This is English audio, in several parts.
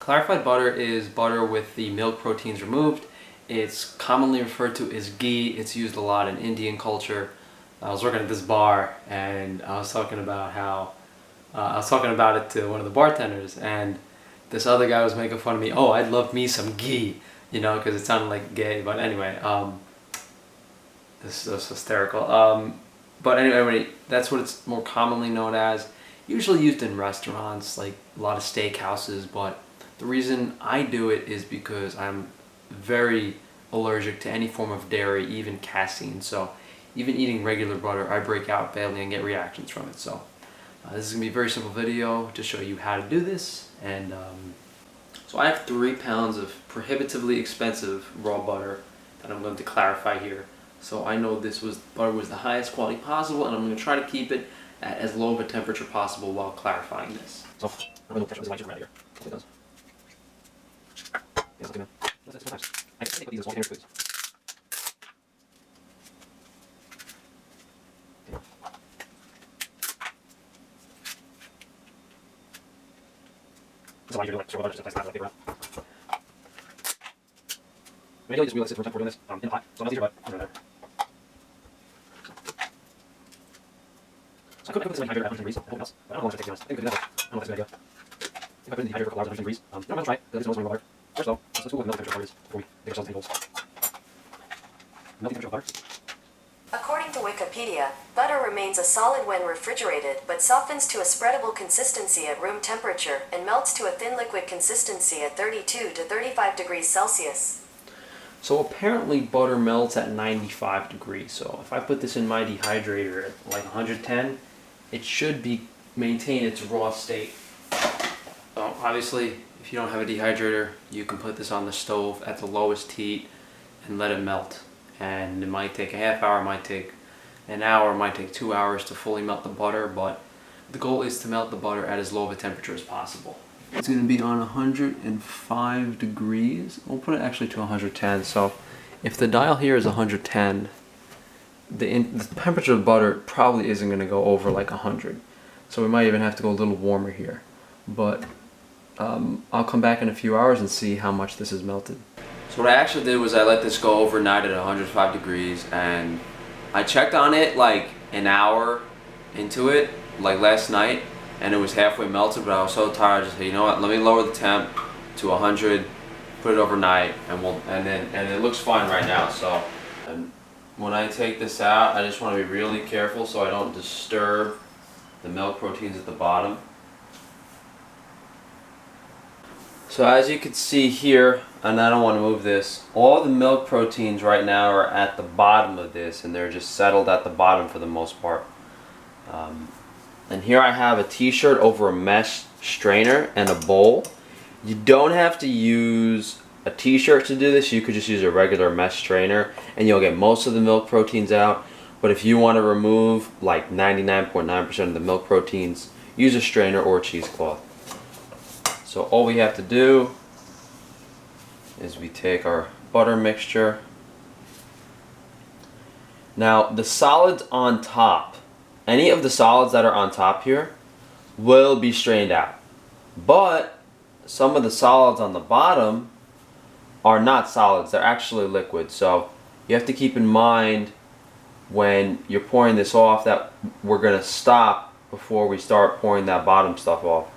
Clarified butter is butter with the milk proteins removed. It's commonly referred to as ghee. It's used a lot in Indian culture. I was working at this bar and I was talking about how I was talking about it to one of the bartenders, and this other guy was making fun of me. Oh, I'd love me some ghee, you know, because it sounded like gay. But anyway, this is hysterical. But anyway, that's what it's more commonly known as. Usually used in restaurants, like a lot of steakhouses. But the reason I do it is because I'm very allergic to any form of dairy, even casein. So even eating regular butter, I break out badly and get reactions from it. So this is going to be a very simple video to show you how to do this. And so I have 3 pounds of prohibitively expensive raw butter that I'm going to clarify here. So I know butter was the highest quality possible, and I'm going to try to keep it at as low of a temperature possible while clarifying this. So I'm going to catch this around here. It does. Yeah, okay, man. Sometimes I can take these as small containers, please. That's why you're doing like several butters, sometimes like paper around. Maybe I'll just realize this for doing this in the pot, so I'm not easier, but I'm doing better. So I could put this in the dehydrator at 110 degrees, nothing else, but I don't know how long it's going to take, to be honest. I think we could do that. I don't know if that's a good idea. If I put it in the dehydrator for a couple hours at 110 degrees, I'm going to try it, because it's no butter. First though, let's cool what the melting temperature of butter is before we make ourselves any goals. Melting temperature of butter. According to Wikipedia, butter remains a solid when refrigerated, but softens to a spreadable consistency at room temperature and melts to a thin liquid consistency at 32 to 35 degrees Celsius. So apparently butter melts at 95 degrees. So if I put this in my dehydrator at like 110, it should maintain its raw state. So obviously, if you don't have a dehydrator, you can put this on the stove at the lowest heat and let it melt. And it might take a half hour, it might take an hour, it might take 2 hours to fully melt the butter, but the goal is to melt the butter at as low of a temperature as possible. It's going to be on 105 degrees. We'll put it actually to 110. So if the dial here is 110, the temperature of the butter probably isn't going to go over like 100. So we might even have to go a little warmer here. But I'll come back in a few hours and see how much this is melted. So what I actually did was I let this go overnight at 105 degrees, and I checked on it like an hour into it, like last night, and it was halfway melted, but I was so tired I just said, you know what, let me lower the temp to 100, put it overnight, and it looks fine right now. So when I take this out, I just want to be really careful so I don't disturb the milk proteins at the bottom. So as you can see here, and I don't want to move this, all the milk proteins right now are at the bottom of this, and they're just settled at the bottom for the most part. And here I have a t-shirt over a mesh strainer and a bowl. You don't have to use a t-shirt to do this. You could just use a regular mesh strainer and you'll get most of the milk proteins out. But if you want to remove like 99.9% of the milk proteins, use a strainer or a cheesecloth. So all we have to do is we take our butter mixture. Now the solids on top, any of the solids that are on top here will be strained out. But some of the solids on the bottom are not solids, they're actually liquid. So you have to keep in mind when you're pouring this off that we're going to stop before we start pouring that bottom stuff off.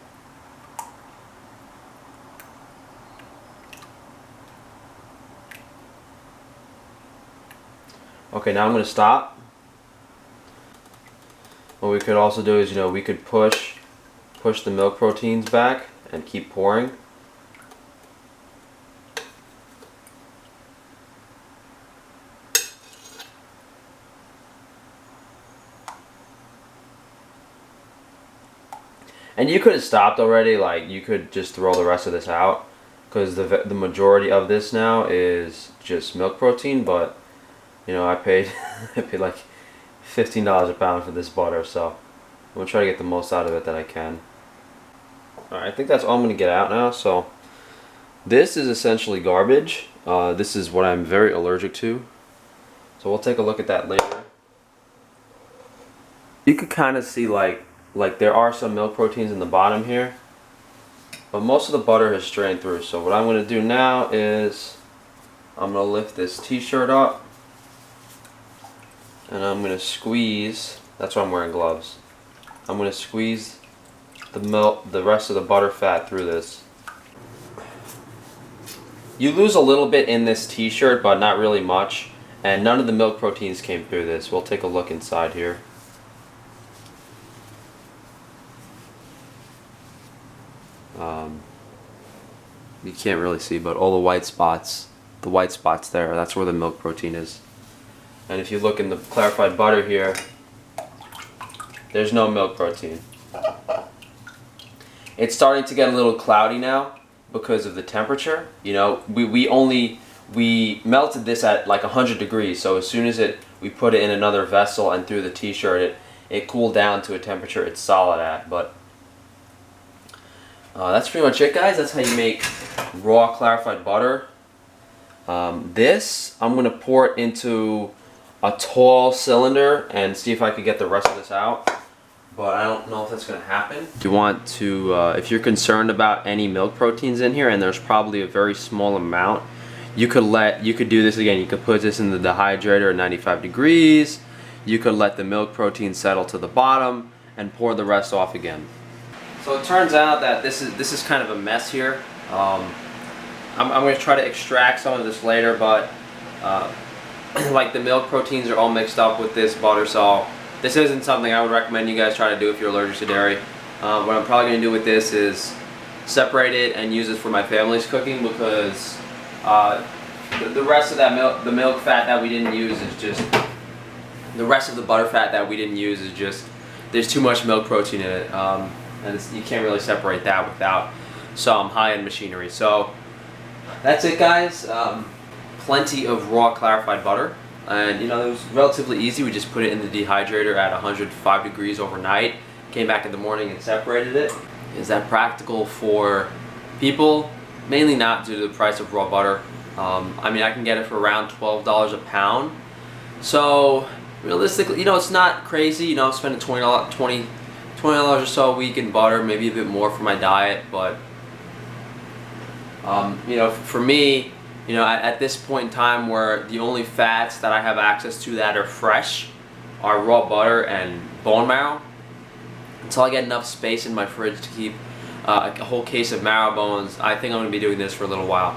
Okay, now I'm going to stop. What we could also do is, we could push the milk proteins back and keep pouring. And you could have stopped already, like you could just throw the rest of this out because the majority of this now is just milk protein, but I paid like $15 a pound for this butter, so I'm going to try to get the most out of it that I can. Alright, I think that's all I'm going to get out now. So this is essentially garbage. This is what I'm very allergic to. So we'll take a look at that later. You could kind of see like there are some milk proteins in the bottom here, but most of the butter has strained through. So what I'm going to do now is I'm going to lift this t-shirt up and I'm going to squeeze. That's why I'm wearing gloves. I'm going to squeeze the rest of the butter fat through this. You lose a little bit in this t-shirt, but not really much, and none of the milk proteins came through this. We'll take a look inside here. You can't really see, but all the white spots there, that's where the milk protein is. And if you look in the clarified butter here, there's no milk protein. It's starting to get a little cloudy now because of the temperature. You know, we melted this at like 100 degrees, so as soon as we put it in another vessel and through the t-shirt, it cooled down to a temperature it's solid at. But that's pretty much it, guys. That's how you make raw clarified butter. This I'm going to pour it into a tall cylinder and see if I could get the rest of this out, but I don't know if that's going to happen. You want to, if you're concerned about any milk proteins in here, and there's probably a very small amount, you could do this again. You could put this in the dehydrator at 95 degrees. You could let the milk protein settle to the bottom and pour the rest off again. So it turns out that this is kind of a mess here. I'm going to try to extract some of this later, but like the milk proteins are all mixed up with this butter, so this isn't something I would recommend you guys try to do if you're allergic to dairy. What I'm probably going to do with this is separate it and use it for my family's cooking, because the rest of that the milk fat that we didn't use is just, the rest of the butter fat that we didn't use is just, there's too much milk protein in it, and you can't really separate that without some high-end machinery. So that's it, guys. Plenty of raw clarified butter, and you know, it was relatively easy. We just put it in the dehydrator at 105 degrees overnight, came back in the morning and separated it. Is that practical for people? Mainly not, due to the price of raw butter. I mean, I can get it for around $12 a pound, so realistically, you know, it's not crazy. You know, I'm spending $20 or so a week in butter, maybe a bit more for my diet, but you know, for me, you know, at this point in time where the only fats that I have access to that are fresh are raw butter and bone marrow, until I get enough space in my fridge to keep a whole case of marrow bones, I think I'm going to be doing this for a little while.